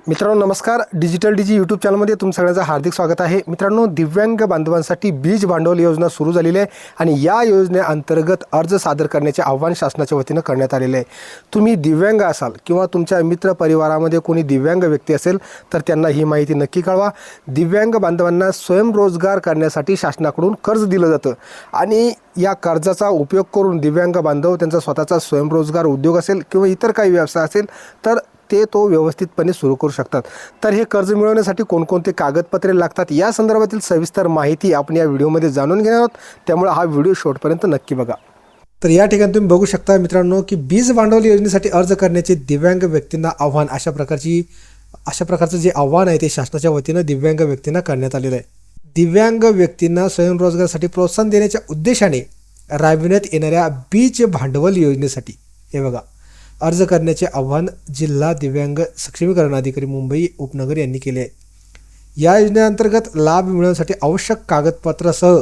मित्रांनो नमस्कार. डिजिटल डीजी यूट्यूब चॅनलमध्ये तुमचं सगळ्यांचं हार्दिक स्वागत आहे. मित्रांनो, दिव्यांग बांधवांसाठी बीज भांडवल योजना सुरू झालेली आहे आणि या योजनेअंतर्गत अर्ज सादर करण्याचे आव्हान शासनाच्या वतीनं करण्यात आलेले आहे. तुम्ही दिव्यांग असाल किंवा तुमच्या मित्र परिवारामध्ये कोणी दिव्यांग व्यक्ती असेल तर त्यांना ही माहिती नक्की कळवा. दिव्यांग बांधवांना स्वयंरोजगार करण्यासाठी शासनाकडून कर्ज दिलं जातं आणि या कर्जाचा उपयोग करून दिव्यांग बांधव त्यांचा स्वतःचा स्वयंरोजगार उद्योग असेल किंवा इतर काही व्यवसाय असेल तर ते तो व्यवस्थितपणे सुरू करू शकतात. तर हे कर्ज मिळवण्यासाठी कोणकोणते कागदपत्रे लागतात या संदर्भातील सविस्तर माहिती आपण या व्हिडिओमध्ये जाणून घेणार आहोत. त्यामुळे हा व्हिडिओ शेवटपर्यंत नक्की बघा. तर या ठिकाणी तुम्ही बघू शकता मित्रांनो की बीज भांडवल योजनेसाठी अर्ज करण्याचे दिव्यांग व्यक्तींना आव्हान अशा प्रकारचं जे आव्हान आहे ते शासनाच्या वतीनं दिव्यांग व्यक्तींना करण्यात आलेलं आहे. दिव्यांग व्यक्तींना स्वयंरोजगारासाठी प्रोत्साहन देण्याच्या उद्देशाने राबविण्यात येणाऱ्या बीज भांडवल योजनेसाठी हे बघा अर्ज करण्याचे आव्हान जिल्हा दिव्यांग सक्षमीकरण अधिकारी मुंबई उपनगर यांनी केले आहे. या योजनेअंतर्गत लाभ मिळवण्यासाठी आवश्यक कागदपत्रासह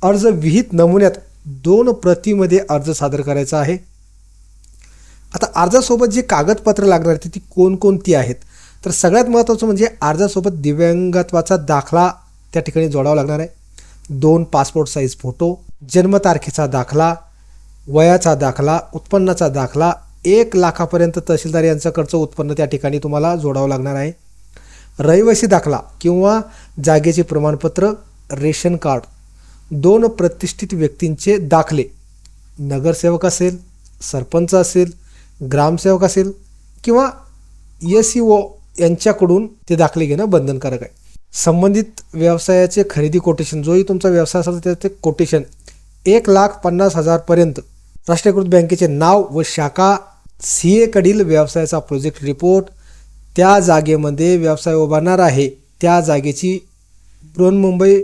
अर्ज विहित नमुन्यात 2 प्रतीमध्ये अर्ज सादर करायचा आहे. आता अर्जासोबत जे कागदपत्र लागणार आहेत ती कोणकोणती आहेत तर सगळ्यात महत्त्वाचं म्हणजे अर्जासोबत दिव्यांगत्वाचा दाखला त्या ठिकाणी जोडावा लागणार आहे. 2 पासपोर्ट साईज फोटो, जन्मतारखेचा दाखला, वयाचा दाखला, उत्पन्नाचा दाखला, 1 लाखापर्यंत तहसीलदार यांच्याकडचं उत्पन्न त्या ठिकाणी तुम्हाला जोडावं लागणार आहे. रहिवासी दाखला किंवा जागेचे प्रमाणपत्र, रेशन कार्ड, 2 प्रतिष्ठित व्यक्तींचे दाखले, नगरसेवक असेल, सरपंच असेल, ग्रामसेवक असेल किंवा SEO यांच्याकडून ते दाखले घेणं बंधनकारक आहे. संबंधित व्यवसायाचे खरेदी कोटेशन, जोही तुमचा व्यवसाय असेल त्याचे कोटेशन 1,50,000 पर्यंत, राष्ट्रीयकृत बँकेचे नाव व शाखा, CA कडील व्यवसायाचा प्रोजेक्ट रिपोर्ट, त्या जागेमध्ये व्यवसाय उभारणार आहे त्या जागेची बृहन्मुंबई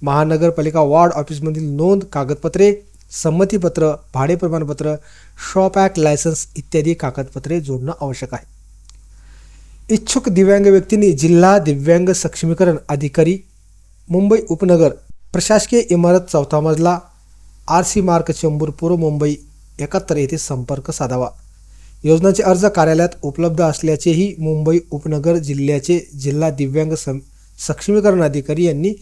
महानगरपालिका वॉर्ड ऑफिसमधील नोंद, कागदपत्रे, संमतीपत्र, भाडे प्रमाणपत्र, शॉप ॲक्ट लायसन्स इत्यादी कागदपत्रे जोडणं आवश्यक आहे. इच्छुक दिव्यांग व्यक्तींनी जिल्हा दिव्यांग सक्षमीकरण अधिकारी मुंबई उपनगर, प्रशासकीय इमारत 4था मजला, RC मार्ग चेंबूर पूर्व मुंबई 71 येथे संपर्क साधावा. योजनांचे अर्ज कार्यालयात उपलब्ध असल्याचेही मुंबई उपनगर जिल्ह्याचे जिल्हा दिव्यांग सक्षमीकरण अधिकारी यांनी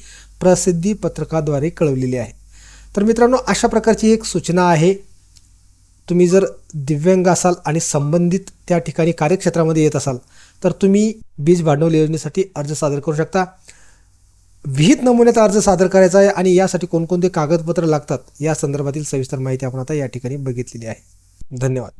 प्रसिद्धी पत्रकाद्वारे कळवलेले आहे. तर मित्रांनो, अशा प्रकारची एक सूचना आहे. तुम्ही जर दिव्यांग असाल आणि संबंधित त्या ठिकाणी कार्यक्षेत्रामध्ये येत असाल तर तुम्ही बीज भांडवल योजनेसाठी अर्ज सादर करू शकता. विहित नमुन्यात अर्ज सादर करायचा आहे आणि यासाठी कोणकोणते कागदपत्र लागतात या संदर्भातील सविस्तर माहिती आपण आता या ठिकाणी बघितलेली आहे. धन्यवाद.